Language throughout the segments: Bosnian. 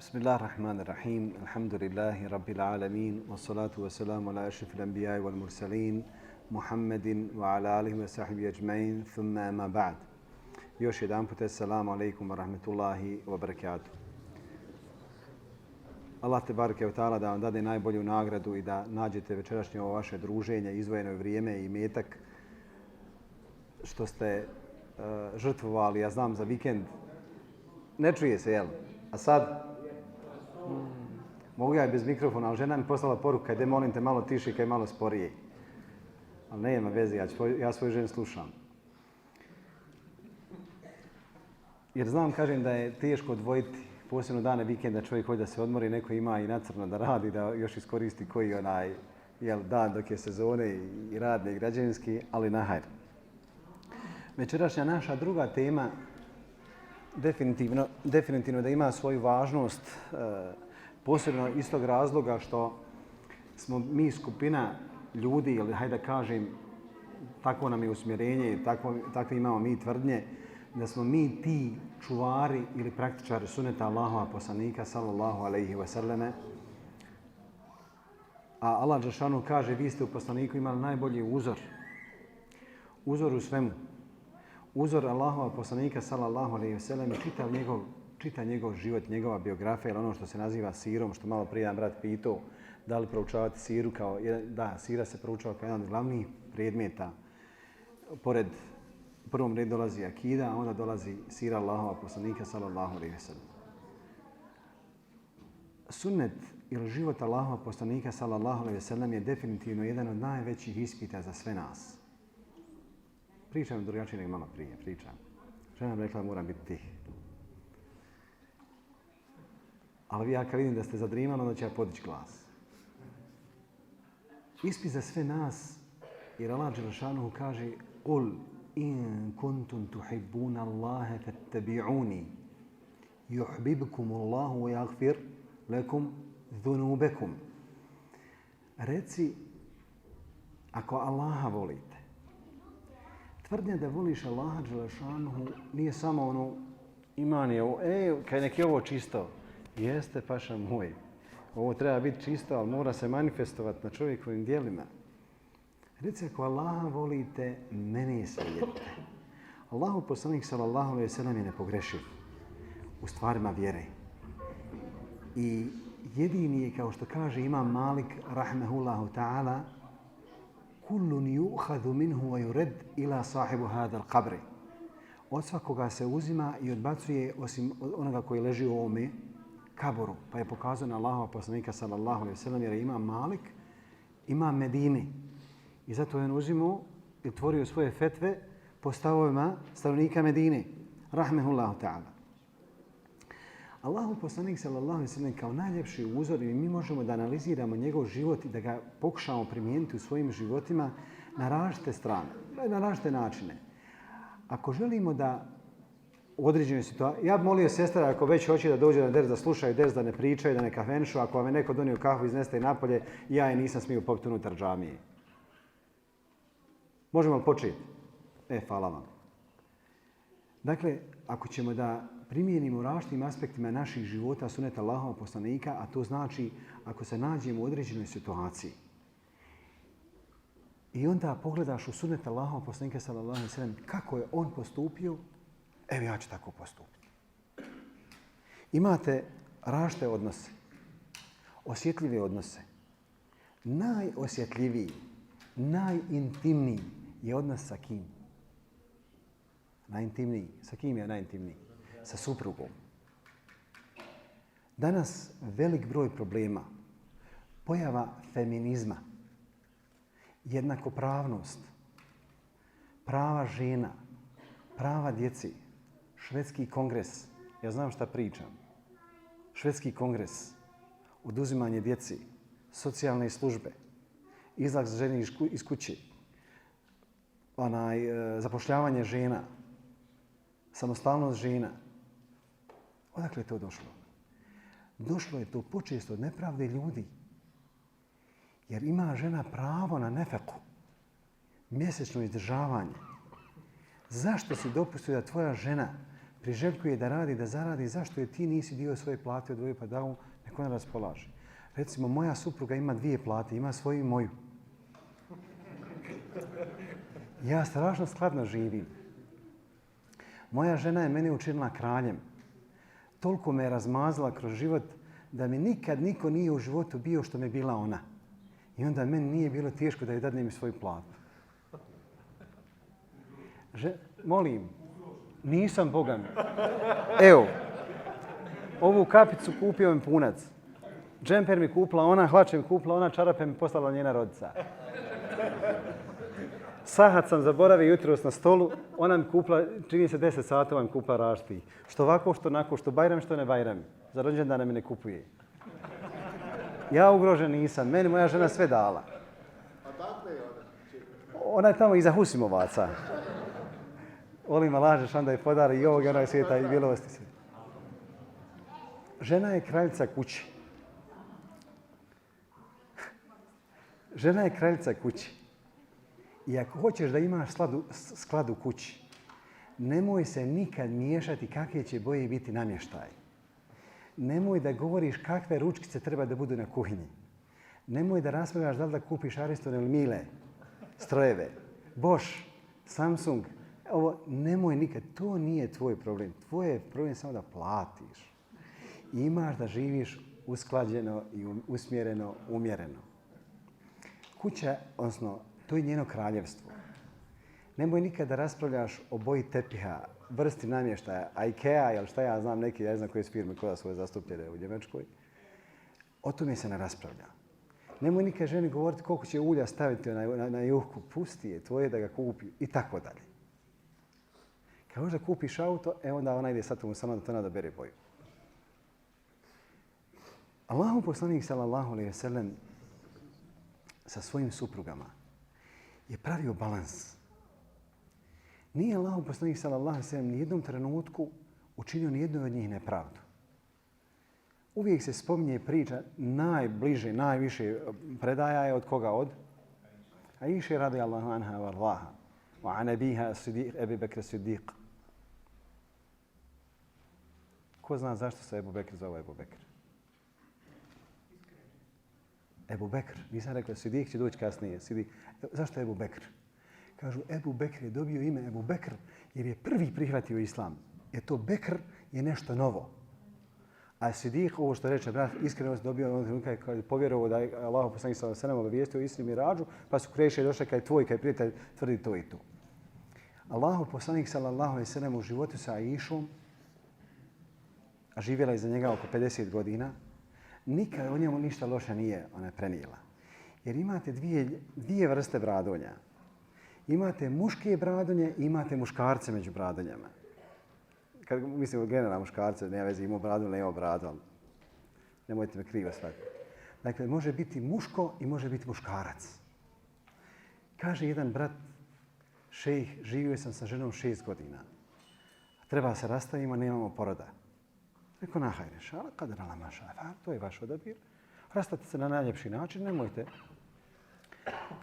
Bismillahirrahmanirrahim. Alhamdulillahi rabbil alamin. Wassalatu wassalamu ala ashrafil anbiya'i wal mursalin Muhammedin wa ala alihi wa sahbihi ajma'in. Thumma amma ba'd. Još jedanput assalamu alaikum wa rahmetullahi wa barakatuh. Allah te bareke ve taala da vam dade najbolju nagradu i da nađete večerašnje ovo vaše druženje, izdvojeno vrijeme i metak što ste žrtvovali, ja znam, za vikend. Ne čuje se, jel? A sad? Mogu ja i bez mikrofona, ali žena mi poslala poruku kada molim te malo tiše, kada je malo sporije. Ali nema veze, ja svoju ženu slušam. Jer znam, kažem, da je teško odvojiti posebno dane vikenda, čovjek hoće da se odmori, neko ima i na crno da radi, da još iskoristi koji dan dok je sezone i radni i građevinski, ali nahajr. Večerašnja naša druga tema definitivno da ima svoju važnost, posebno iz tog razloga što smo mi skupina ljudi, ili hajde da kažem, takvo nam je usmjerenje i takve imamo mi tvrdnje, da smo mi ti čuvari ili praktičari suneta Allahova poslanika sallallahu alejhi ve selleme. A Allah dželešanu kaže, vi ste u poslaniku imali najbolji uzor. Uzor u svemu. Uzor Allahova poslanika sallallahu alejhi ve sellem, čita njegov život, njegova biografija, ili ono što se naziva sirom, što malo prije jedan brat pitao, da li proučavati siru kao sira se proučava kao jedan od glavnih predmeta. Pored u prvom redu dolazi akida, a onda dolazi sira Allahova poslanika sallallahu alejhi ve sellem. Sunnet ili život Allahova poslanika sallallahu alejhi ve sellem je definitivno jedan od najvećih ispita za sve nas. Pričam drugačije nego malo prije, pričam. Žena mi rekla da moram biti tih. Ali ja kad vidim da ste zadrimali, onda ću ja podići glas. Ispit za sve nas, jer Allah dželešanu kaže Qul in kuntum tuhibbuna Allaha fattabi'uni yuhibbukum Allahu wa yaghfir lakum dhunubakum. Reci, ako Allaha volite, tvrdnja da voliš Allaha dželešanuhu nije samo ono iman je ovo, kaj nek je ovo čisto. Jeste, paša moj. Ovo treba biti čisto, ali mora se manifestovati na čovjekovim djelima. Reci, ako Allaha volite, mene slijedite. Allahu poslanik sallallahu alejhi ve sellem je nepogrešiv u stvarima vjere. I jedini je, kao što kaže Imam Malik rahmehullahu ta'ala, kullun yu'khadhu minhu wa yurad ila sahibu hadal qabri. Od svakoga se uzima i odbacuje osim onoga koji leži u ovome kaboru. Pa je pokazao na Allahova poslanika sallallahu alejhi ve sellem, jer je Imam Malik, Imam Medine. I zato je on uzimao i tvorio svoje fetve po stavovima stanovnika Medine. Rahmehullahu ta'ala. Allahov poslanik sallallahu alejhi ve sellem kao najljepši uzor, i mi možemo da analiziramo njegov život i da ga pokušamo primijeniti u svojim životima na različite strane, na različite načine. Ako želimo da u određenoj situaciji, ja bih molio sestra, ako već hoće da dođe na ders, da slušaju ders, da ne pričaju, da ne kafenšu, ako vam je neko donio kafu, izneste je napolje, ja je nisam smio popiti unutar džamije. Možemo li početi? Hvala vam. Dakle, ako ćemo da primijenimo u različitim aspektima naših života suneta Allahova poslanika, a to znači ako se nađemo u određenoj situaciji i onda pogledaš u sunet Allahova poslanika sallallahu alejhi ve sellem kako je on postupio, evo ja ću tako postupiti. Imate različite odnose, osjetljive odnose. Najosjetljiviji, najintimniji je odnos sa kim? Najintimniji. Sa kim je najintimniji? Sa suprugom. Danas velik broj problema, pojava feminizma, jednakopravnost, prava žena, prava djeci, švedski kongres, ja znam šta pričam, švedski kongres, oduzimanje djeci, socijalne službe, izlaz žene iz kuće, zapošljavanje žena, samostalnost žena. Odakle je to došlo? Došlo je to počesto od nepravde ljudi. Jer ima žena pravo na nefeku, mjesečno izdržavanje. Zašto si dopustio da tvoja žena priželjkuje da radi, da zaradi, zašto je ti nisi dio svoje plate odvojio pa dao, nek ona raspolaže. Recimo, moja supruga ima 2 plate, ima svoju i moju. Ja strašno skladno živim. Moja žena je mene učinila kraljem. Toliko me je razmazala kroz život da mi nikad niko nije u životu bio što me bila ona. I onda meni nije bilo teško da joj dadnem i svoju platu. Molim, nisam bogan. Evo, ovu kapicu kupio mi punac. Džemper mi kupila ona, hlače mi kupila ona, čarape mi poslala njena rodica. Sahat sam zaboravio jutros na stolu, ona mi kupila, čini se 10 sata mi kupila rašti. Što ovako, što onako, što bajram, što ne bajram. Za rođendane mi ne kupuje. Ja ugrožen nisam, meni moja žena sve dala. A dakle je ona? Ona je tamo iza Husimovaca. Volim lažeš, onda je podari i ovog i onog svijeta i bjelosti svijeta. Žena je kraljica kući. Žena je kraljica kući. I ako hoćeš da imaš sklad u kući, nemoj se nikad miješati kakve će boje biti namještaj. Nemoj da govoriš kakve ručkice treba da budu na kuhinji. Nemoj da raspravljaš da li da kupiš Ariston ili Miele, strojeve, Bosch, Samsung. Ovo nemoj nikad, to nije tvoj problem. Tvoj je problem samo da platiš. I imaš da živiš usklađeno i usmjereno, umjereno. Kuća, odnosno, to je njeno kraljevstvo. Nemoj nikad da raspravljaš o boji tepiha, vrsti namještaja, IKEA ili šta ja znam, neki, ja ne znam koje su firme koja su zastupljene u Njemačkoj. O tome se ne raspravlja. Nemoj nikad ženi govoriti koliko će ulja staviti na juhku. Pusti je, tvoje da ga kupi i tako dalje. Kad možda kupiš auto, onda ona ide sad u salon da da bere boju. Allahu poslanik sallallahu alejhi ve sellem sa svojim suprugama je pravio balans. Nije Allahu poslanik sallallahu alejhi ve sellem ni jednom trenutku učinio ni jednoj od njih nepravdu. Uvijek se spominje priča najbliže, najviše predaja je od koga? Od Aisha radijallahu anha wardaha wa an abiha Ebu Bekr Siddiq. Ko zna zašto se Ebu Bekr zove Ebu Bekr? Ebu Bekr. Nisam rekla Siddiq će doći kasnije. Zašto Ebu Bekr? Kažu Ebu Bekr je dobio ime Ebu Bekr jer je prvi prihvatio islam. Jer to Bekr je nešto novo. A Siddiq, ovo što reče brat, iskreno se dobio onog trenutka kad je povjerovao da je Allah poslanik sallallahu alejhi ve sellem obavijestio o Isri Mirađu, pa su Kurejši došli kad je tvoj, kad je prijatelj tvrdi to i to. Allahu poslanik sallallahu alejhi ve sellem u životu sa Aishom, a živjela je za njega oko 50 godina, nikad o njemu ništa loše nije ona prenijela. Jer imate dvije vrste bradonja. Imate muške bradonje i imate muškarce među bradonjama. Kad mislim generalno muškarce, nema veze, imao bradu ili nemao bradu, ali nemojte me krivo shvatiti. Dakle, može biti muško i može biti muškarac. Kaže jedan brat, šejh, živio sam sa ženom 6 godina. Treba se rastavimo, nemamo poroda. Rekao, nahajne šala, kadar ala maša, to je vaš odabir. Rastati se na najljepši način, nemojte.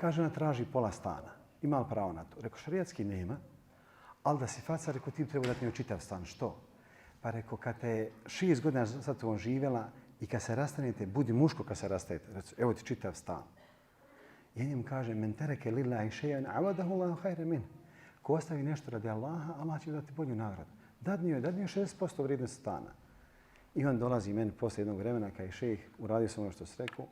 Kaže, ona traži pola stana. Ima li pravo na to? Rekao, šarijatski nema. Ali da si faca, rekao, ti treba dati njoj čitav stan. Što? Pa rekao, kad te 6 godina sa tobom živjela i kad se rastanete, budi muško kad se rastanete. Evo ti čitav stan. I njemu kaže, men tereke lillahi še'an avadahu Allahu hajre min. Ko ostavi nešto radi Allaha, Allah će dati bolju nagradu. Dadni joj 60% vrijednosti stana. I on dolazi meni posle jednog vremena kad je šejh, uradio sam ono što se rekao,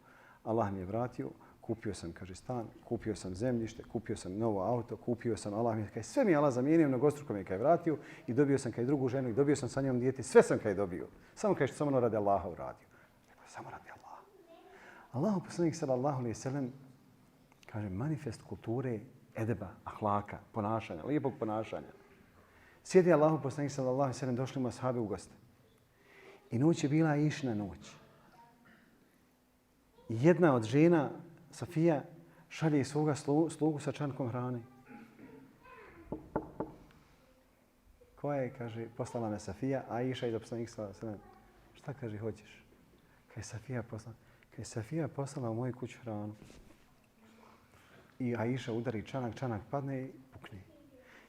Allah mi je vratio, kupio sam, kaže, stan, kupio sam zemljište, kupio sam novo auto, kupio sam, Allah mi je, sve mi je Allah zamijenio, mnogostruko mi je kad je vratio i dobio sam kaj drugu ženu i dobio sam sa njom dijete, sve sam kaj dobio. Samo kaj što sam ono radi Allaha uradio. Rekao, samo radi Allaha. Allahu poslanik sallallahu alejhi ve sellem kaže manifest kulture, edeba, ahlaka, ponašanja, lijepog ponašanja. Sjedi Allahu poslanik sallallahu alejhi ve sellem, došli mu ashabi u goste. I noć je bila išna noć. Jedna od žena, Safija, šalje svoga slugu sa čankom hrane. Koja je, kaže, poslala me Safija, a Aisha i do poslanika sallallahu alejhi ve sellem. Šta, kaže, hoćeš? Kaže, Safija poslala u moju kuću hranu. I Aisha udari čanak, čanak padne i pukne.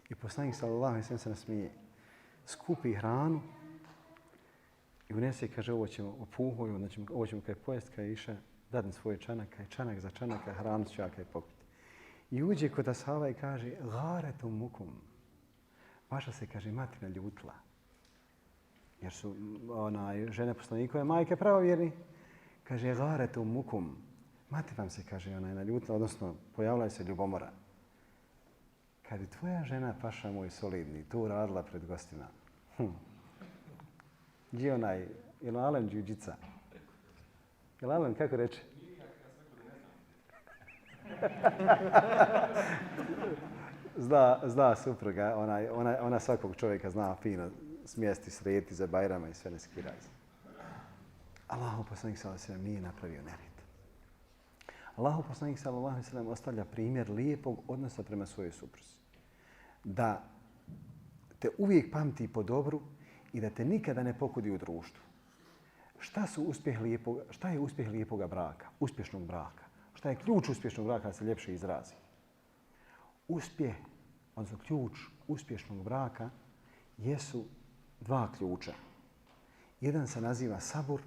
I poslanik sallallahu alejhi ve sellem se nasmije. skupi hranu i unese, kaže, ovo ćemo opuhuju, znači ovo ćemo kaj pojest, kaj iša, dadne svoje čanaka i čanak za čanaka, hranu ću ja kaj popiti. I uđe kod ashaba i kaže, garetum mukum. Vaša se, kaže, mati naljutila. Jer su žene poslanikove majke pravovjerni. Kaže, garetum mukum. Mati vam se, kaže, ona je naljutila, odnosno pojavila se ljubomora. Kaže, tvoja žena, paša moj solidni, tu radila pred gostima. Gdje onaj, jel Alen džuđica? Jel Alen, kako reče? Zna supruga, ona svakog čovjeka zna fino smjesti, sredi za Bajrama i sve ne skirazi. Allahu poslanik sallallahu alejhi ve sellem nije napravio nered. Allahu poslanik sallallahu alejhi ve sellem ostavlja primjer lijepog odnosa prema svojoj supruzi. Da te uvijek pamti po dobru i da te nikada ne pokudi u društvu. Šta je uspjeh lijepoga braka, uspješnog braka? Šta je ključ uspješnog braka, da se ljepše izrazi? Uspjeh, odnosno ključ uspješnog braka jesu dva ključa. Jedan se naziva sabur,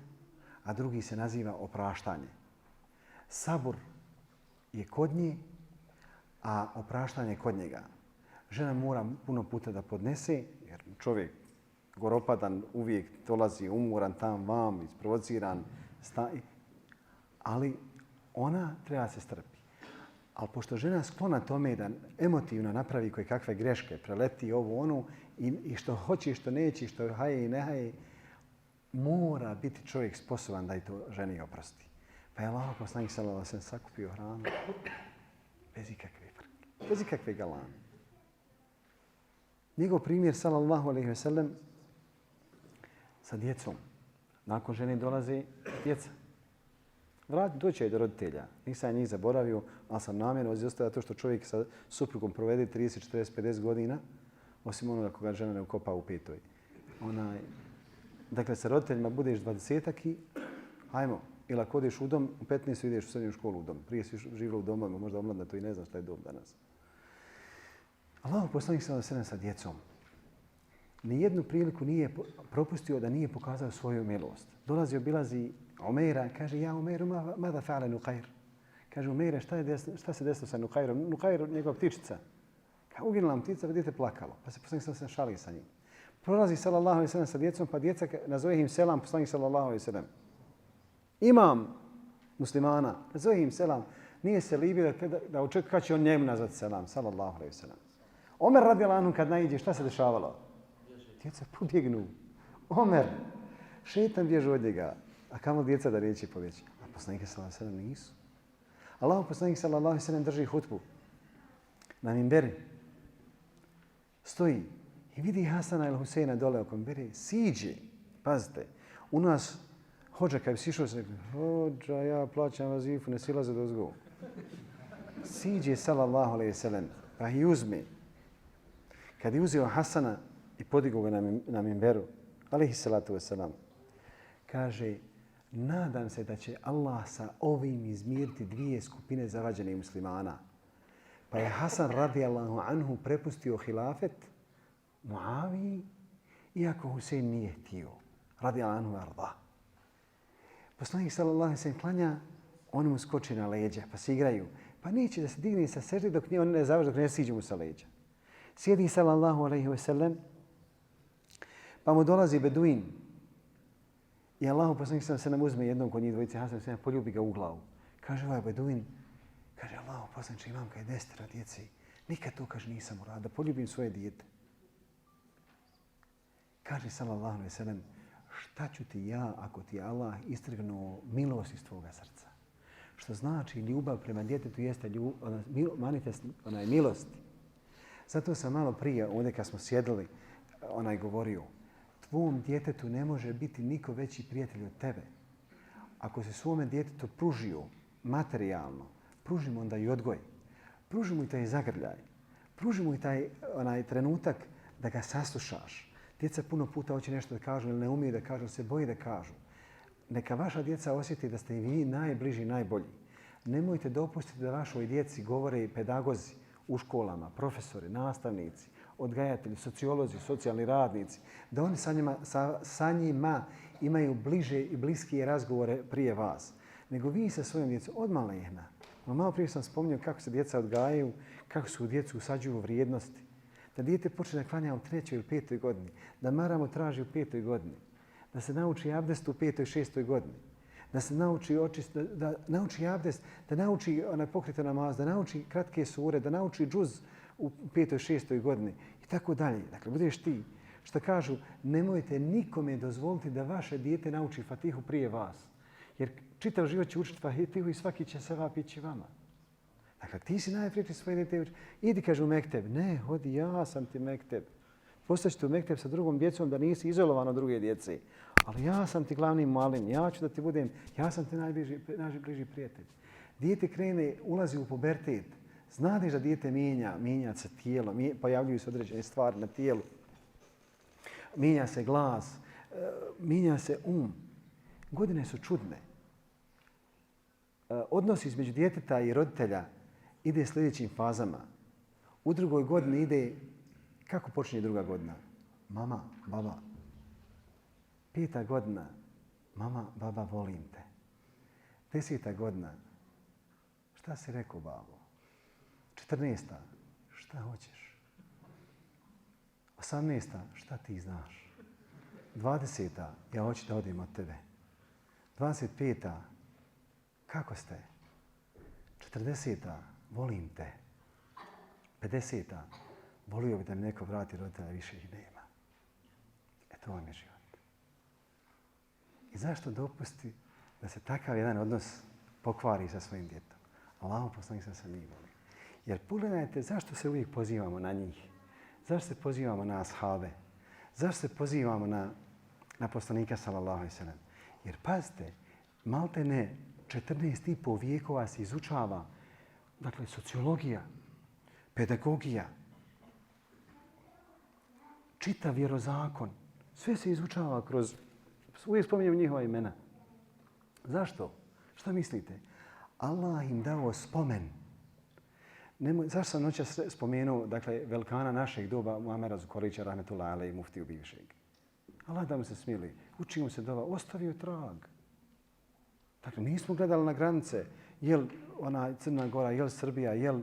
a drugi se naziva opraštanje. Sabur je kod nje, a opraštanje kod njega. Žena mora puno puta da podnese, jer čovjek goropadan uvijek dolazi umoran tam vam, isprovociran, ali ona treba se strpi. Ali pošto žena sklona tome da emotivno napravi koje kakve greške, preleti ovu onu i što hoće i što neće, što haje i ne haje, mora biti čovjek sposoban da i to ženi oprosti. Pa je Allah poslanik sallallahu alejhi ve sellem sakupio hranu bez ikakve frke, bez ikakve galame. Njegov primjer sallallahu alejhi ve sellem sa djecom. Nakon žene dolaze djeca. Doći je do roditelja. Nisam njih zaboravio, ali sam namjerno ostavio to što čovjek sa suprugom provede 30, 40, 50 godina, osim onoga koga žena ne ukopa u petoj. Dakle, sa roditeljima budeš 20-ak i hajmo. Ili ako odeš u dom, u 15 ideš u srednju školu u dom. Prije si živjela u domovima, možda omladna to i ne zna šta je dom danas. Allahu poslanik sallallahu alejhi ve sellem sa djecom nijednu priliku nije propustio da nije pokazao svoju milost. Dolazi, obilazi Umeira, kaže, ja Umeiru, mada fa'ale Nuqair? Kaže, Umeira, šta se desilo sa Nuqairom? Nuqair, njegova ptičica. Uginula nam ptica, pa dijete plakalo. Pa se poslanik sallallahu alejhi ve sellem šali sa njim. Prolazi sallallahu alejhi ve sellem sa djecom, pa djeca nazove im selam, poslanik sallallahu alejhi ve sellem. Imam muslimana, nazove im selam. Nije se libio da očekuje kad će on njemu nazvati selam, sallallahu alejhi ve sellem. Omer radijallahu anhu kad naiđe, šta se dešavalo? Djeca pobjegnu. Omer, šetan bježi od njega. A kamo djeca da riječi povjeći? A poslanik sallallahu alejhi ve sellem nisu. Allahu poslanik sallallahu alejhi ve sellem drži hutbu na minberi. Stoji i vidi Hasana ili Huseina dole oko minberi. Siđe. Pazite, u nas hođa kad bi si išao se rekli, hođa, ja plaćam vazifu, ne silaze do zgo. Siđe sallallahu alejhi ve sellem, pa i uzme. Kad je uzeo Hasana i podigao ga na minberu, alejhi salatu vesselam, kaže, nadam se da će Allah sa ovim izmiriti dvije skupine zavađenih muslimana. Pa je Hasan radijallahu anhu prepustio hilafet Muaviji, iako Husein nije htio. Radijallahu anhu arda. Poslanik sallallahu alejhi ve sellem klanja, oni mu skoči na leđa, pa se igraju. Pa neće da se digne sa sežde dok on ne završi, dok ne siđe mu sa leđa. Sjedi sallallahu alejhi ve sellem, pa mu dolazi Beduin. I Allahu poslanik sallallahu alejhi ve sellem uzme jednog kod njih dvojice, Hasan se poljubi ga u glavu. Kaže ovaj Beduin, kaže Allahu poslanik, imam kaj 10 djece. Nikad to, kaže, nisam uradio, da poljubim svoje dijete. Kaže sallallahu alejhi ve sellem, šta ću ti ja ako ti Allah istrgnuo milost iz tvoga srca? Što znači ljubav prema djetetu jeste manifest milosti. Zato sam malo prije, ovdje kad smo sjedili, govorio, tvom djetetu ne može biti niko veći prijatelj od tebe. Ako se svome djetetu pružio materijalno, pruži mu onda i odgoj. Pruži mu i taj zagrljaj. Pruži mu i taj trenutak da ga saslušaš. Djeca puno puta hoće nešto da kažu ili ne umiju da kažu, se boji da kažu. Neka vaša djeca osjeti da ste i vi najbliži i najbolji. Nemojte dopustiti da vašoj djeci govore pedagozi u školama, profesori, nastavnici. odgajatelji, sociolozi, socijalni radnici, da oni sa njima imaju bliže i bliskije razgovore prije vas. Nego vi sa svojom djecom od malena. Malo prije sam spominjao kako se djeca odgajaju, kako se u djecu usađuju vrijednosti. Da dijete počne da klanja u 3. ili 5. godini, da maramo traži u 5. godini, da se nauči abdest u 5. i 6. godini, da se nauči da nauči abdest, da nauči pokrite namaz, da nauči kratke sure, da nauči džuz u 5. i 6. godini i tako dalje. Dakle, budeš ti. Što kažu, nemojte nikome dozvoliti da vaše dijete nauči Fatihu prije vas. Jer čitav život će učiti Fatihu i svaki će sevap ići vama. Dakle, ti si najprije svoje dijete uči. Idi, kaže, u mekteb. Ne, hodi, ja sam ti mekteb. Postaćete u mekteb sa drugom djecom da nisi izolovan od druge djece. Ali ja sam ti glavni mualim, ja ću da ti budem, ja sam ti najbliži prijatelj. Dijete krene, ulazi u pubertet. Znadeš da dijete mijenja se tijelo, pojavljuju se određene stvari na tijelu. Mijenja se glas, mijenja se Godine su čudne. Odnos između djeteta i roditelja ide sljedećim fazama. U drugoj godini ide, kako počinje druga godina? Mama, baba. 5. godina, mama, baba, volim te. 10. godina, šta si rekao, babo? 14. šta hoćeš? 18. šta ti znaš? 20. ja hoću da odim od tebe. 25. kako ste? 40. volim te. 50. volio bi da mi neko vrati roditelja, više ih nema. To vam je život. I zašto dopusti da se takav jedan odnos pokvari sa svojim djetom? Allahov poslanik se njih voli. Jer pogledajte zašto se uvijek pozivamo na njih. Zašto se pozivamo na ashabe? Zašto se pozivamo na poslanika sallallahu alejhi ve sellem? Jer pazite, maltene 14,5 vijekova se izučava, dakle, sociologija, pedagogija, čitav vjerozakon, sve se izučava kroz, uvijek spominjem njihova imena. Zašto? Šta mislite? Allah im dao spomen. Zašto sam noćas spomenuo, dakle, velikana našeg doba, Muamera Zukorlića, rahmetullahi alejhi, muftiju bivšeg. Allah da mu se smili. Učimo se dova, ostavio trag. Dakle, nismo gledali na granice, jel ona Crna Gora, jel Srbija, jel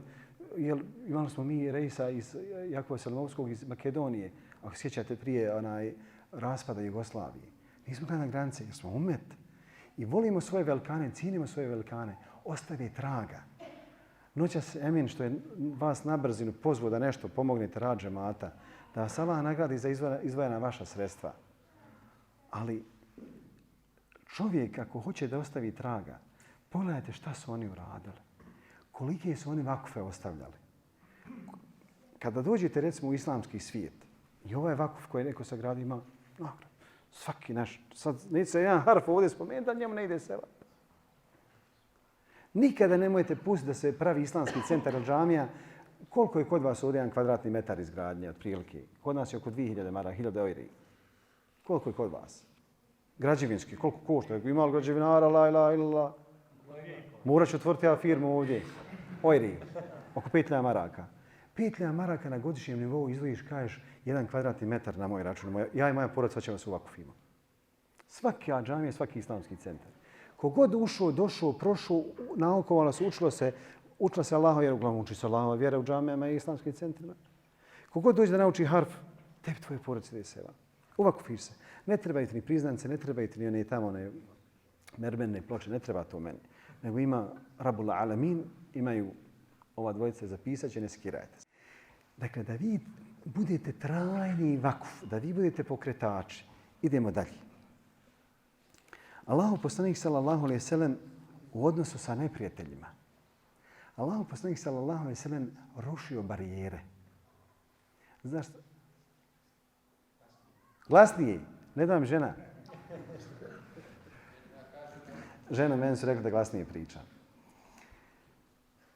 imali smo mi rejsa iz Jakova Selmovskog iz Makedonije, ako sjećate prije raspada Jugoslavije. Nismo gledali na granice jer smo umet. I volimo svoje velikane, cijenimo svoje velikane. Ostave traga. Noćas Emin, što je vas na brzinu pozvao da nešto pomognete rad džemata, da vas Allah nagradi za izdvojena vaša sredstva. Ali čovjek ako hoće da ostavi traga, pogledajte šta su oni uradili. Kolike su oni vakufe ostavljali. Kada dođete recimo u islamski svijet i ovaj vakuf koji neko sagradi ima nagradu. Svaki naš, sad neće se jedan harf ovdje spomenuti, da njemu ne ide seva. Nikada nemojte pustiti da se pravi islamski centar ili džamija. Koliko je kod vas ovdje 1 kvadratni metar izgradnje otprilike? Kod nas je oko 2000 maraka, 1000 euri. Koliko je kod vas? Građevinski, koliko košta? Ima li građevinara, la ilaha illallah? Morat ću otvoriti ja firmu ovdje. Ojri, oko 5000 maraka. 5000 maraka na godišnjem nivou izdvojiš, kažeš 1 kvadratni metar na moj račun. Ja i moja porodica ćemo se ovako firma. Svaka džamija, svaki islamski centar. Kogod ušao, došao, prošao, naukovalo se, učila se Allahova vjera, uglavnom uči se Allahova vjera u džamijama i islamskim centrima. Kogod dođe da nauči harf, tebi tvoje porodice da je seva. Ovako fiš se. Ne trebaju ti ni priznance, ne trebaju ti ni one tamo merbene ploče, ne treba to meni. Nego ima Rabbul Alamin, imaju ova dvojica zapisat će, ne skirajte se. Dakle, da vi budete trajni vakuf, da vi budete pokretači. Idemo dalje. Allahov poslanik sallallahu alejhi ve sellem u odnosu sa neprijateljima. Allahov poslanik sallallahu alejhi ve sellem rušio barijere. Znaš, glasnije, ne dam žena. Žena meni su rekli da glasnije priča.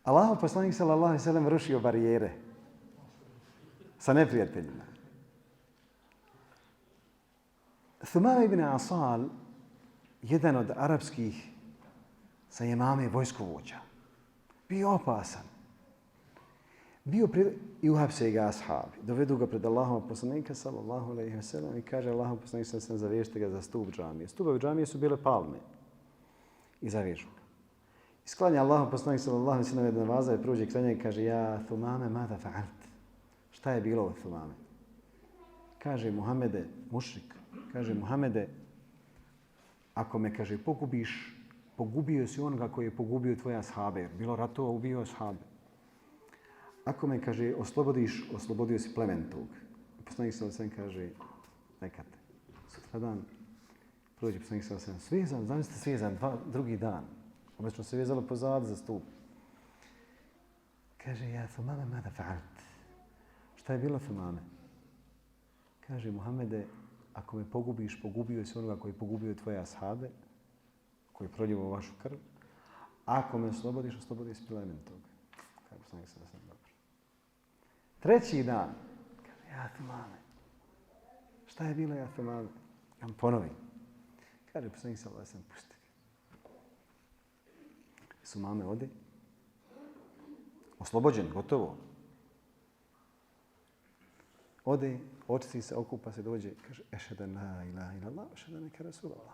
Allahov poslanik sallallahu alejhi ve sellem rušio barijere sa neprijateljima. Thumama ibn Asal, jedan od arapskih sa imame vojskovođa, bio opasan. i uhapse ga ashabi. Dovedu ga pred Allahova poslanika sallallahu alejhi ve sellem i kaže Allahov poslanik sallallahu alejhi ve sellem zaviješite ga za stup džamije. Stupovi džamije su bile palme i zavežu ga. Isklanja Allahov poslanik sallallahu alejhi ve sellem jedan vaza i prođe kraj njega i kaže ja Thumame mada fa'alt. Šta je bilo od Thumame? Kaže Muhamede, mušrik, kaže Muhamede, ako me, kaže, pogubiš, pogubio si onoga koji je pogubio tvoje ashabe. Bilo ratova, ubio ashabe. Ako me, kaže, oslobodiš, oslobodio si plemen tog. Poslanik sallallahu alejhi ve sellem kaže, neka te. Sutradan prođe poslanik sallallahu alejhi ve sellem. Svezan, zamislite svezan, drugi dan. Obično se vezalo pozad za stup. Kaže, ja Thumame mada fa'alt. Šta je bilo Thumame? Kaže, Muhammede, ako me pogubiš, pogubio si onoga koji je pogubio tvoje ashabe, koji je proljevo vašu krv. Ako me oslobodiš, oslobodi si plemen toga. Kaže, poslanik sallallahu alejhi ve sellem, dobro. Treći dan, kaže, ja Thumame. Šta je bilo ja Thumame? Ja vam ponovim. Kaže, poslanik sallallahu alejhi ve sellem, pusti. Thumame ode. Oslobođen, gotovo. Ode, očisti se, okupa se, dođe, kaže, ešhadu an la ilaha illallah, ešhadu annaka rasulullah.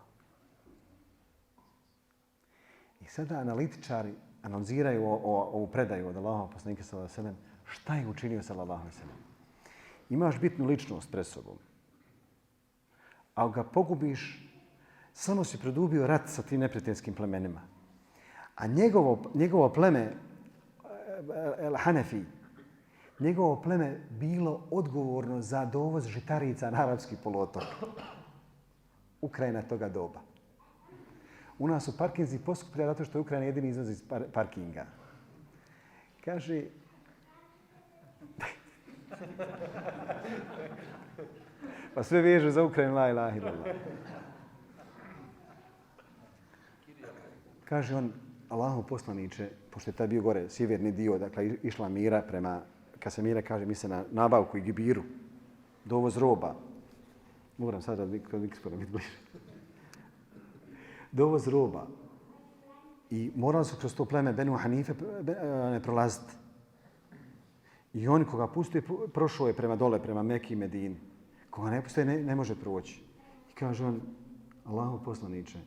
I sada analitičari analiziraju ovu predaju od Allahova poslanika sallallahu alejhi ve sellem, šta je učinio sallallahu alejhi ve sellem. Imaš bitnu ličnost pred sobom. A ga pogubiš, samo si produbio rat sa tim neprijateljskim plemenima. A njegovo pleme, El Hanefi, njegovo pleme bilo odgovorno za dovoz žitarica na arapski poluotok. Ukrajina toga doba. U nas su parkinzi poskuplja zato što je Ukrajina jedini izlaz iz parkinga. Kaže... Pa sve vežu za Ukrajinu, la ilaha illallah. Kaže on, Allahov poslaniče, pošto je tad bio gore sjeverni dio, dakle išla mira prema, kad se mira kaže, misle na nabavku i gibiru, dovoz roba. Moram sad da biti bliže. Dovoz roba. I morali su kroz to pleme Benu Hanife ne prolaziti. I on koga pustuje, prošao je prema dole, prema Meki i Medini. Koga ne pustuje, ne može proći. I kaže on, Allahov poslaniče,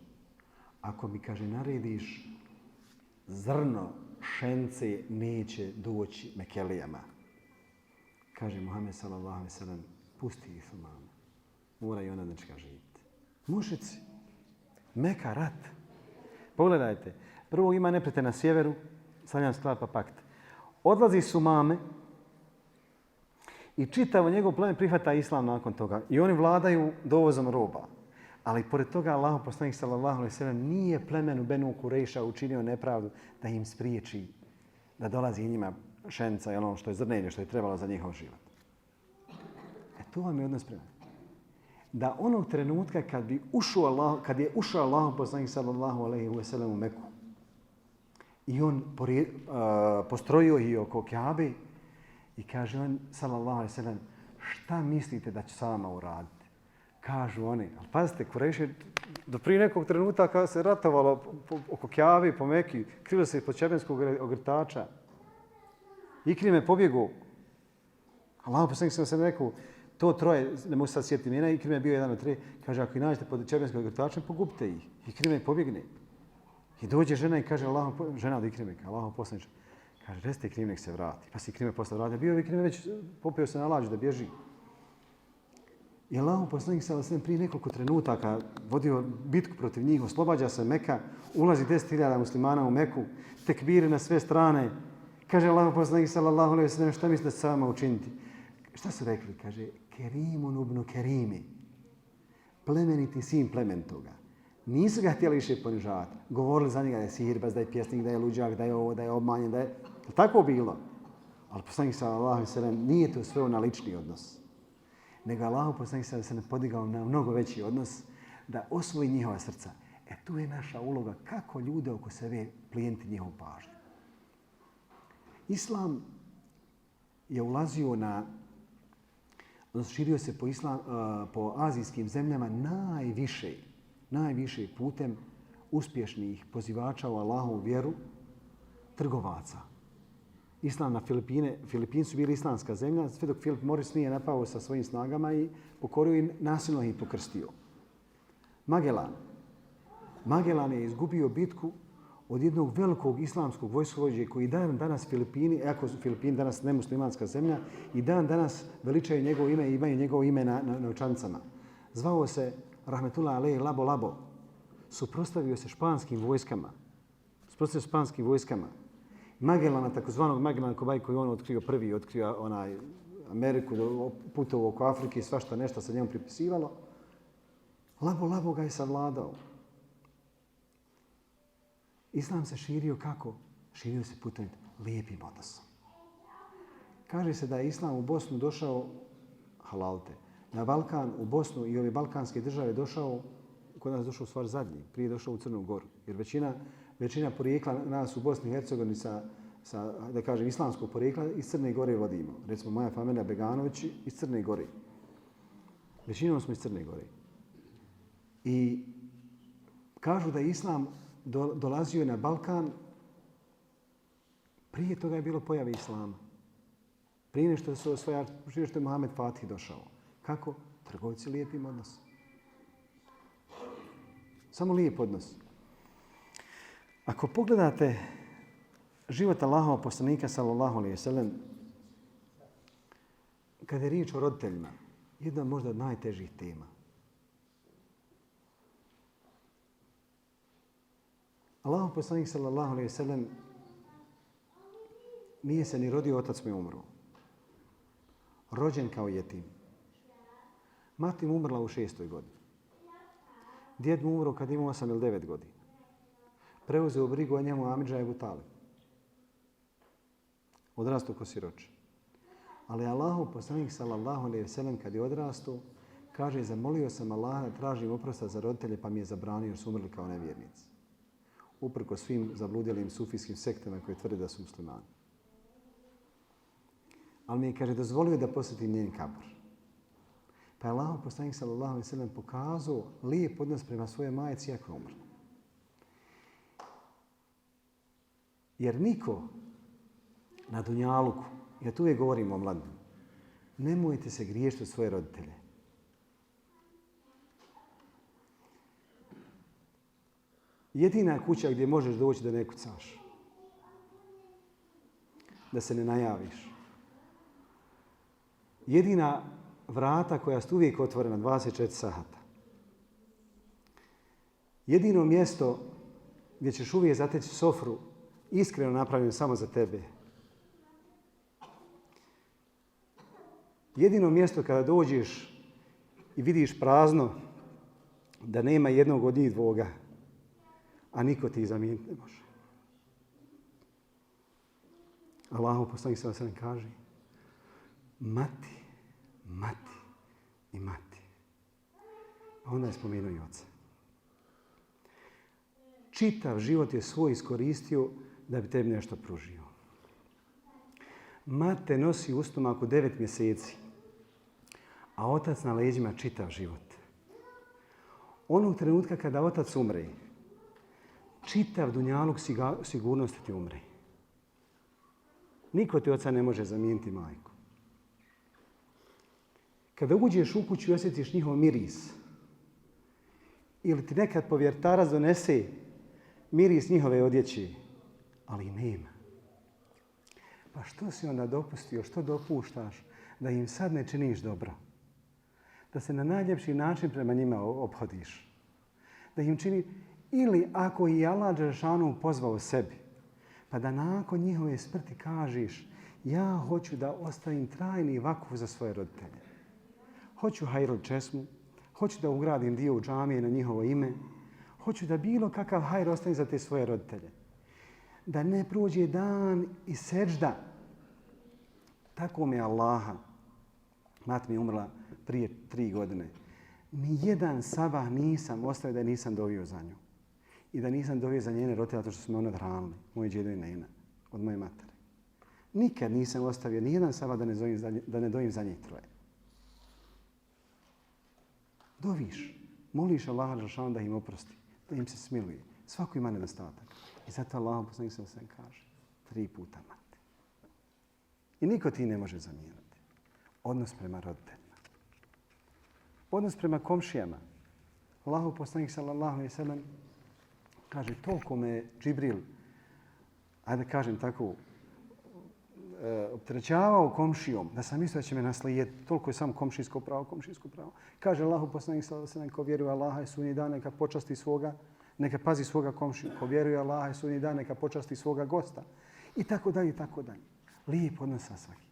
ako mi, kaže, narediš zrno šence neće doći Mekelijama. Kaže Muhammed sallallahu alejhi ve sellem, pusti ih Thumame. Mora i ona nečega živjeti. Mušici. Meka, rat. Pogledajte. Prvo ima neprijatelj na sjeveru, sa njom sklapa pakt. Odlazi Thumame i čitavo njegov plemen prihvata islam nakon toga. I oni vladaju dovozom roba. Ali pored toga Allahov poslanik sallallahu alejhi ve sellem nije plemenu Benu Kurejša učinio nepravdu da im spriječi da dolazi njima šenca i ono što je zrnenje, što je trebalo za njihov život. To vam je odnos prema. Da onog trenutka kad je ušao Allahov poslanik sallallahu alejhi ve sellem u Meku i on postrojio ih oko Kjabe i kaže on sallallahu alejhi ve sellem, šta mislite da će sa vama uraditi? Kažu oni, ali pazite, Kurejši do prije nekog trenutka kada se ratovalo oko Kjabe, po Meki, krilo se ispod čebenskog ogrtača. Ikrime pobjegao. Allahov poslanik sallallahu alejhi ve sellem rekao, to troje, ne mogu sad sjetiti imena, Ikrime je bio jedan od tri, kaže, ako ih nađete pod čebenskog ogrtačem, pogubite ih. Ikrime pobjegne. I dođe žena i kaže, žena od Ikrime, Allahov poslanik, kaže, recite Ikrime nek se vrati. Pa se Ikrime posle vrati. Bio je Ikrime već popio se na lađu da bježi. I Allahov poslanik sallallahu alejhi ve sellem prije nekoliko trenutaka vodio bitku protiv njih, oslobađa se Meka, ulazi 10.000 muslimana u Meku, tekbiri na sve strane. Kaže Allahov poslanik sallallahu alejhi ve sellem, šta mislite sa vama učiniti? Šta su rekli? Kaže, Kerimun ibn Kerimi, plemeniti sin plementoga. Nisu ga htjeli više ponižavati. Govorili za njega da je sihirbaz, da je pjesnik, da je luđak, da je ovo, da je obmanjen, da je... Tako bilo. Ali poslanik sallallahu alejhi ve sellem nije to sveo na lični odnos. Nego Allahov poslanik sallallahu alejhi ve sellem podigao na mnogo veći odnos da osvoji njihova srca. Tu je naša uloga kako ljude oko sebe plijeniti njihovu pažnju. Islam je ulazio širio se po azijskim zemljama najviše putem uspješnih pozivača u Allahovu vjeru, trgovaca. islam na Filipine. Filipini su bili islamska zemlja, sve dok Filip Moris nije napao sa svojim snagama i pokorio i nasilno ih pokrstio. Magellan je izgubio bitku od jednog velikog islamskog vojskovođe koji dan danas Filipini, iako su Filipini danas nemuslimanska zemlja, i dan danas veličaju njegovo ime i imaju njegovo ime na novčanicama. Zvao se Rahmetullah Alej Labo Labo. Suprotstavio se španskim vojskama. Magellana, takozvanog Magellana koji je on otkrio Ameriku, putovao oko Afrike i svašta nešto sa njemu pripisivalo. Labo Labo ga je savladao. Islam se širio kako? Širio se putem lijepim odnosom. Kaže se da je Islam u Bosnu došao, halalte, na Balkan, u Bosnu i ove balkanske države došao, kod nas došao u stvar zadnji, prije je došao u Crnu Goru. Jer većina porijekla nas u Bosni i Hercegovini sa da kažem, islamskog porijekla iz Crne Gore vodimo. Recimo moja familija Beganović iz Crne Gore. Većinom smo iz Crne Gore. I kažu da je Islam dolazio na Balkan, prije toga je bilo pojave Islama. Prije nešto je Mohamed Fatih došao. Kako? Trgovci lijepim odnosom. Samo lijep odnos. Ako pogledate život Allahova poslanika sallallahu alejhi ve sellem, kada je riječ o roditeljima, jedna možda od najtežih tema. Allahov poslanik sallallahu alejhi ve sellem nije se ni rodio, otac mu je umro. Rođen kao jetim. Mati mu umrla u 6. godini. Djed mu umro kad imao 8 ili 9 godina. Preuzeo brigu o njemu Amidža Ebu Talib. Odrastao ko siroče. Ali Allahov poslanik sallallahu alejhi ve sellem kad je odrastao, kaže zamolio sam Allaha da tražim oprosta za roditelje pa mi je zabranio jer su umrli kao nevjernici. Uprko svim zabludjelim sufijskim sektama koje tvrde da su muslimani. Ali mi je, kaže, dozvolio da posjetim njen kabor. Pa je Allahov poslanik sallallahu alejhi ve sellem pokazao lijep odnos prema svojoj majci iako je umrla. Jer niko na dunjaluku, ja tu uvijek govorim o mladim, nemojte se griješiti od svoje roditelje. Jedina kuća gdje možeš doći da ne kucaš. Da se ne najaviš. Jedina vrata koja su uvijek otvorena 24 sata. Jedino mjesto gdje ćeš uvijek zateći sofru iskreno napravljeno samo za tebe. Jedino mjesto kada dođeš i vidiš prazno da nema jednog od njih dvoga, a niko ti ih zamijeniti ne može. Allahov poslanik sallallahu alejhi ve sellem kaže mati i mati. A onda je spomenuo i oca. Čitav život je svoj iskoristio da bi tebi nešto pružio. Mate nosi u stomaku 9 mjeseci, a otac na leđima čitav život. Onog trenutka kada otac umre, čitav dunjaluk sigurnosti ti umre. Niko ti oca ne može zamijeniti majku. Kada uđeš u kuću i osjetiš njihov miris, ili ti nekad povjertarac donese miris njihove odjeće, ali nema. Pa što si onda dopustio, što dopuštaš da im sad ne činiš dobro? Da se na najljepši način prema njima ophodiš. Da im čini, ili ako i Allah dželešanu pozvao sebi, pa da nakon njihove smrti kažeš ja hoću da ostavim trajni vakuf za svoje roditelje. Hoću hajrul česmu, hoću da ugradim dio u džamije na njihovo ime, hoću da bilo kakav hajr ostavim za te svoje roditelje. Da ne prođe dan i seđda. Tako mi je Allaha. Mat mi je umrla prije 3 godine. Nijedan sabah nisam ostavio da nisam dovio za nju. I da nisam dovio za njene roditelje zato što su me one odhranili. Moje djedo i nena. Od moje matere. Nikad nisam ostavio nijedan sabah da ne dovim za njih troje. Doviš. Moliš Allaha dželešanu da im oprosti. Da im se smiluje. Svako ima nedostatak. I zato Allah poslanik sallallahu alejhi ve sellem kaže 3 puta mate. I niko ti ne može zamijeniti. Odnos prema roditeljima. Odnos prema komšijama. Allahov poslanik sallallahu alejhi ve sellem kaže toliko me Džibril, ajde kažem tako, opterećavao komšijom, da sam mislio da će me naslijediti. Toliko je samo komšijsko pravo. Kaže Allahov poslanik sallallahu alejhi ve sellem ko vjeruje Allaha i sudnji dan neka počasti svoga, neka pazi svoga komšiju. Ko vjeruje Allaha i sudnji dan neka počasti svoga gosta. I tako dalje, i tako dalje. Lijep odnos sa svakim.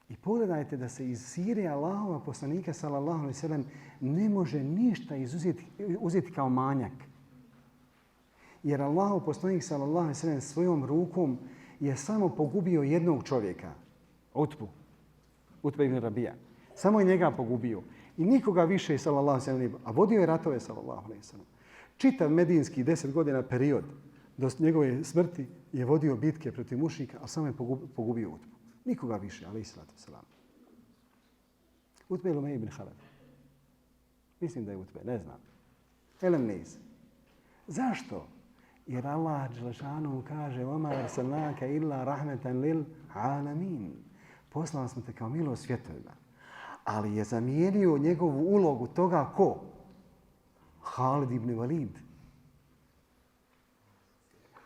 I pogledajte da se iz sire Allahova poslanika sallallahu alejhi ve sellem ne može ništa uzeti kao manjak. Jer Allahov poslanik sallallahu alejhi ve sellem svojom rukom je samo pogubio jednog čovjeka, Utbe ibn Rabija. Samo je njega pogubio. I nikoga više sallallahu alejhi ve sellem, a vodio je ratove sallallahu alejhi ve sellem. Čitav medinski 10 godina period do njegove smrti je vodio bitke protiv mušrika, a samo je pogubio Utbu. Nikoga više, alejhi salatu vesselam. Utbe ili Umej ibn Halad? Mislim da je Utbe, ne znam. Elem niz. Zašto? Jer Allah dželešanu kaže وَمَا أَرْسَلْنَاكَ إِلَّا رَحْمَةً لِلْعَالَمِينَ. Poslali smo te kao milost svjetovima. Ali je zamijenio njegovu ulogu toga ko? Halid ibn Walid.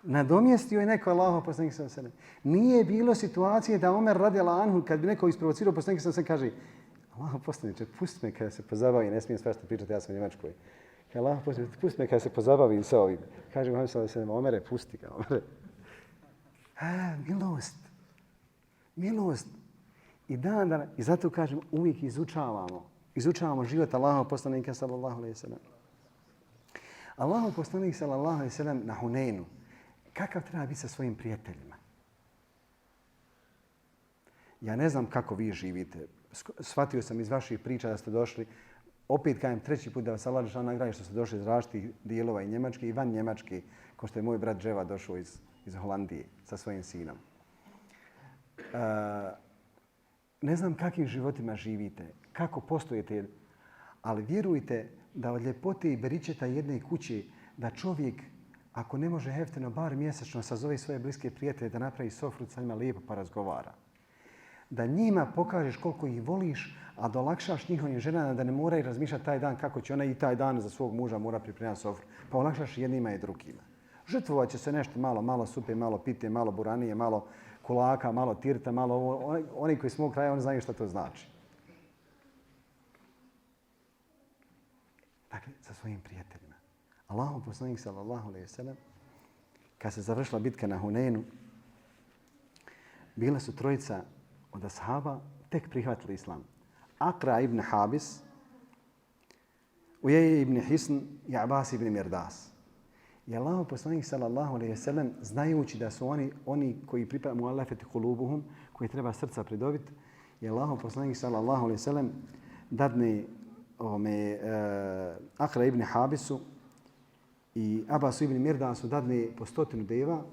Nadomjestio je neko Allahov poslanik sallallahu alejhi ve sellem. Nije bilo situacije da Omer radijallahu anhu kad bi neko isprovocirao poslanika sallallahu alejhi ve sellem kaže Allahov poslaniče, pusti me kada se pozabavi, ne smijem svašta pričati, ja sam u Njemačkoj. Allahov poslaniče, pusti me kada se pozabavim sa ovim. Kaže Muhammed sallallahu alejhi ve sellem, Omere, pusti ga, Omere. Milost. I zato kažem, uvijek izučavamo život Allahov poslanika sallallahu alejhi ve sellem. Allahov poslanik sallallahu alejhi ve sellem na Huneinu, kakav treba biti sa svojim prijateljima? Ja ne znam kako vi živite. Shvatio sam iz vaših priča da ste došli, opet kažem treći put da vas Allah dželešanu nagradi što ste došli iz različitih dijelova i Njemačke i van Njemačke, kao što je moj brat Dževa došao iz Holandije sa svojim sinom. Ne znam kakvim životima živite, kako postojite, ali vjerujte da od ljepote i beričeta jedne kuće da čovjek, ako ne može hefteno, bar mjesečno sazove svoje bliske prijatelje da napravi sofru sa njima lijepo pa razgovara. Da njima pokažeš koliko ih voliš, a da olakšaš njihovim ženama da ne moraju razmišljati taj dan kako će ona i taj dan za svog muža mora pripremati sofru. Pa olakšaš jednima i drugima. Žrtvovat će se nešto malo supe, malo pite, malo buranije, malo kulaka, malo tirta, malo ovo. Oni koji su mog kraja, oni znaju šta to znači. Dakle, sa svojim prijateljima. Allahov poslanik sallallahu alejhi ve sellem, kad se završila bitka na Huneinu, bila su trojica od ashaba tek prihvatili islam. Akra ibn Habis, Ujej ibn Hisn i Abbas ibn Mirdas. I Allahov poslanik sallallahu alejhi ve sellem, znajući da su oni koji pripadaju mu'allafati kulubuhum, koji treba srca pridobiti, i Allahov poslanik sallallahu alejhi ve sellem dadne Akra ibn Habisu i Abbasu ibn Mirdasu dadne po 100 deva,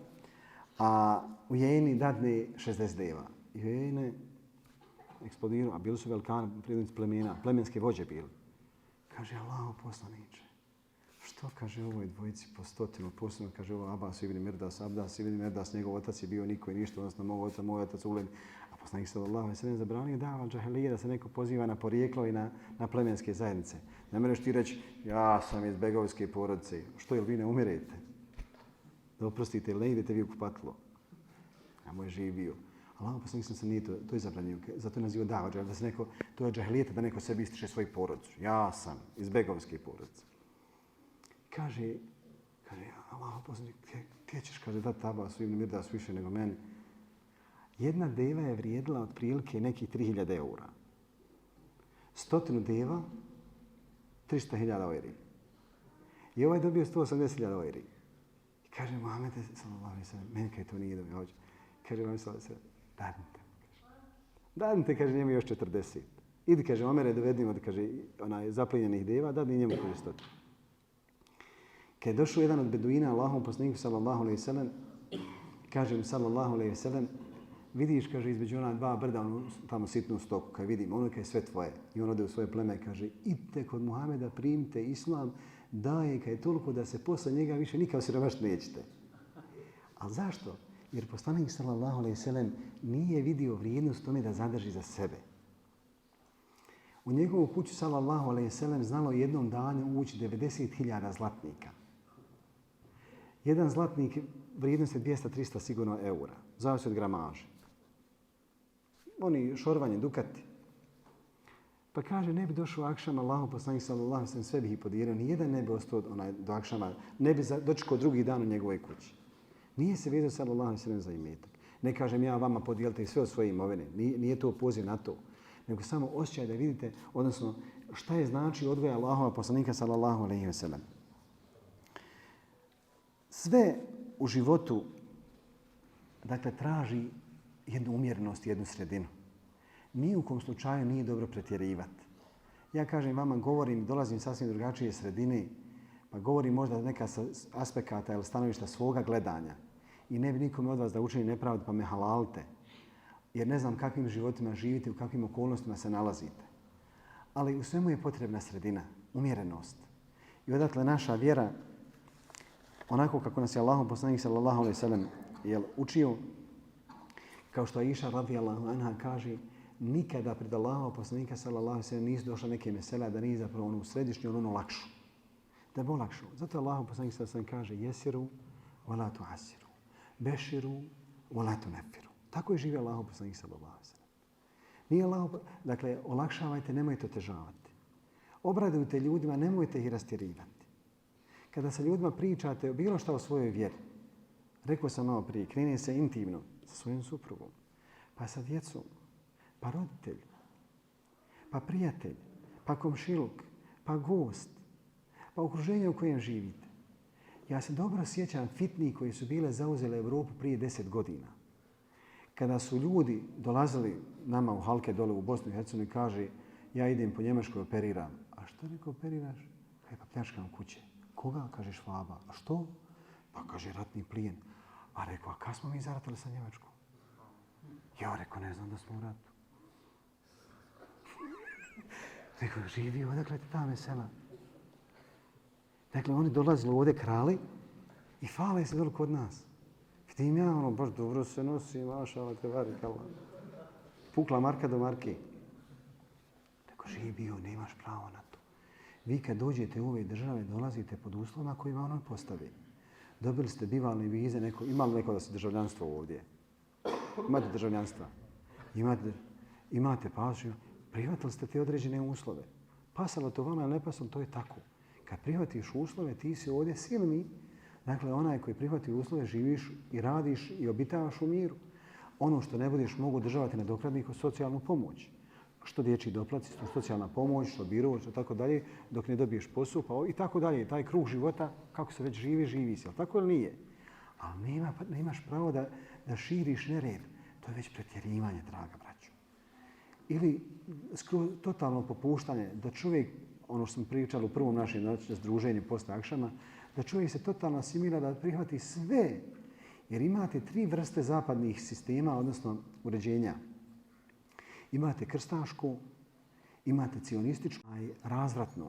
a Ujejni dadne 60 deva. I Ujejne eksplodirao, a bili su velikani, prirodnici plemena, plemenske vođe bili. Kaže Allahov poslaniče, što kaže ovoj dvojici po 100, posebno kaže ovo Abbas ibn Mirdas, njegov otac je bio niko i ništa, odnosno moj otac ugled. A poslanik sallallahu alejhi ve sellem zabranio dava džahilije da se neko poziva na porijeklo i na plemenske zajednice. Ne možeš ti reći, ja sam iz begovske porodice, što jel vi ne umirete? Da oprostite, ili ne idete vi u kupatilo? A moj živ bio. Allahov poslanik se nije to je zabranio. Zato je nazivao dava džahilije, da se neko, to je džahilijeta da neko sebi ističe svoju porodicu. Ja sam iz begovske porodice. Kaže Allahov poslanik, gdje ćeš, kaže, dati Abbasu ibn Mirdasu više nego meni? Jedna deva je vrijedila otprilike nekih 3000 eura. 100 deva, 300.000 euri. I ovaj dobio 180.000 euri. I kaže Muhammed sallallahu alejhi ve sellem, meni kaj to nije dobio. Kaže Muhammed sallallahu alejhi ve sellem, dadnite, kaže, njemu još 40. Idi, kaže, Omere, dovedimo, kaže, zaplenjenih deva, dadni njemu koji 100. Kad je došao jedan od beduina Allahom poslaniku sallallahu alejhi ve sellem, kaže mu sallallahu alejhi ve sellem, vidiš, kaže, između ona dva brda, tamo sitnu stoku, kad vidim, ono je sve tvoje. I on ode u svoje pleme, kaže, idite kod Muhameda, primite islam, daje kad je toliko da se posle njega više nikao siromašiti nećete. A zašto? Jer poslanik sallallahu alejhi ve sellem nije vidio vrijednost tome da zadrži za sebe. U njegovu kuću sallallahu alejhi ve sellem znalo jednom danu ući 90.000 zlatnika. Jedan zlatnik vrijednost je 200-300 sigurno eura. Zavisi od gramaže. Oni šorvanje, dukati. Pa kaže, ne bi došao akšam, Allahu poslanik sallallahu alejhi ve sellem sve bi ih podijelio. Nijedan ne bi ostao do akšama, ne bi dočekao drugi dan u njegovoj kući. Nije se vezao sallallahu alejhi ve sellem za imetak. Ne kažem ja vama podijelite sve od svoje imovine. Nije to poziv na to. Nego samo osjećaj da vidite, odnosno šta je znači odgoj Allahova poslanika sallallahu alejhi ve sellem. Sve u životu dakle traži jednu umjerenost, jednu sredinu. Ni u kom slučaju nije dobro pretjerivati. Ja kažem vama, dolazim sasvim drugačije sredine, pa govorim možda neka sa aspekata ili stanovišta svoga gledanja. I ne bi nikome od vas da učini nepravdu pa me halalite. Jer ne znam kakvim životima živite, u kakvim okolnostima se nalazite. Ali u svemu je potrebna sredina, umjerenost. I odatle naša vjera, onako kako nas je Allahov poslanik sallallahu alejhi ve sellem učio, kao što Aisha radijallahu anha kaže, nikada pred Allahov poslanika sallallahu alejhi ve sellem nisu došla neke mesela da nije zapravo onu središnju, onu lakšu. Da bi olakšu. Zato Allahov poslanik sallallahu alejhi ve sellem kaže jesiru wa la tu'assiru, beširu wa la tunaffiru. Tako je živio Allahov poslanik sallallahu alejhi ve sellem. Nije Allah, dakle, olakšavajte, nemojte otežavati. Obradujte ljudima, nemojte ih rastjerivati. Kada sa ljudima pričate bilo šta o svojoj vjeri, rekao sam malo prije, krene se intimno sa svojim suprugom, pa sa djecom, pa roditelj, pa prijatelj, pa komšiluk, pa gost, pa okruženje u kojem živite. Ja se dobro sjećam fitni koji su bile zauzele Evropu prije 10 godina. Kada su ljudi dolazili nama u halke dole u Bosnu i Hercegovini i kaže ja idem po Njemačkoj operiram. A što neko operiraš? Pa pljačkam kuće. Koga? Kaže Švaba. A što? Pa kaže ratni plijen. A rekao, a kad smo mi zaratili sa Njemačkom? Ja rekao, ne znam da smo u ratu. Rekao, živi odakle ti ta vesela. Dakle, oni dolazili ovdje krali i fale se dole kod nas. Vidim ja, baš dobro se nosi, mašala te varikala. Pukla marka do marke. Rekao, živi bio, nemaš pravo na to. Vi kad dođete u ove države, dolazite pod uslovima koji vam on postavi. Dobili ste bivalne vize, imali neko da se državljanstvo ovdje? Imate državljanstva? Imate pasoš? Prihvatili ste te određene uslove. Pasalo to vama ili ne pasalo, to je tako. Kad prihvatiš uslove, ti si ovdje silni. Dakle, onaj koji prihvati uslove, živiš i radiš i obitavaš u miru. Ono što ne budeš mogu državati nadoknadniku socijalnu pomoć. Što dječji doplaci, što socijalna pomoć, što biro, što tako dalje, dok ne dobiješ posao, pa i tako dalje. Taj krug života, kako se već živi se. Ali tako ili nije? Ali nemaš pravo da širiš nered. To je već pretjerivanje, draga braćo. Ili totalno popuštanje, da čovjek, ono što smo pričali u prvom našem združenju posle akšama, da čovjek se totalno asimila da prihvati sve. Jer imate 3 vrste zapadnih sistema, odnosno uređenja. Imate krstašku, imate cionističku, a i razvratnu.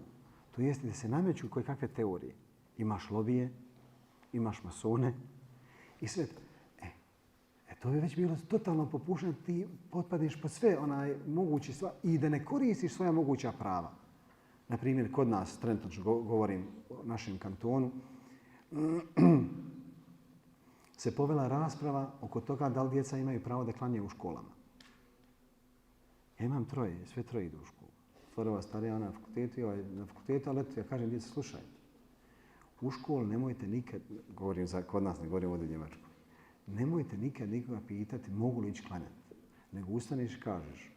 To jeste da se nameću koje kakve teorije. Imaš lobije, imaš masone i sve to. To bi već bilo totalno popušteno, ti potpadneš pod sve moguće stvari i da ne koristiš svoja moguća prava. Naprimjer, kod nas, trenutno govorim o našem kantonu, se povela rasprava oko toga da li djeca imaju pravo da klanjaju u školama. Ja imam 3, sve 3 idu u školu. Stvarova starija, ona na fakultetu i ovaj na fakultetu, ali ja kažem djeca, slušajte, u školu nemojte nikad, govorim kod nas, ne govorim ovdje u Njemačkoj, nemojte nikad nikoga pitati mogu li ići klanjati. Nego ustaneš i kažeš,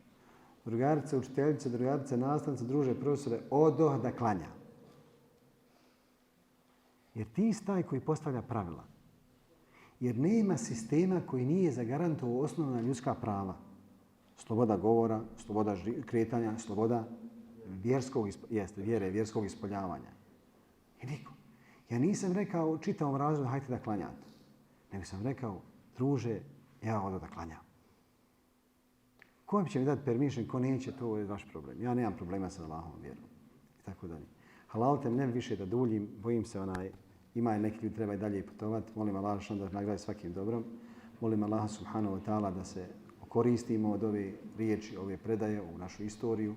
drugarice, učiteljice, drugarice, nastavnice, druže, profesore, odoh da klanja. Jer ti si taj koji postavlja pravila. Jer nema sistema koji nije zagarantovao osnovna ljudska prava. Sloboda govora, sloboda kretanja, sloboda vjerskog ispoljavanja. I niko. Ja nisam rekao čitavom razredu hajte da klanjate. Nego sam rekao, druže, ja odo da klanjam. Ko će mi dati permission, ko neće, to je vaš problem. Ja nemam problema sa Allahovom vjerom. I tako dalje. Halalite ne više da duljim, bojim se ima neki ljudi treba i dalje putovati. Molim Allah što da nagradi svakim dobrom. Molim Allaha subhanahu wa ta'ala da se koristimo od ove riječi, ove predaje u našu istoriju.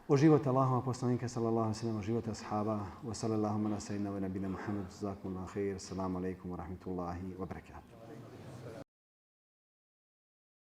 O život Allahova poslanika sallallahu alejhi ve sellem, o život ashaba, wa sallallahu ala sayyidina wa nabina Muhammad, jazakumullahu khair, assalamu alaikum wa rahmatullahi wa barakatuh.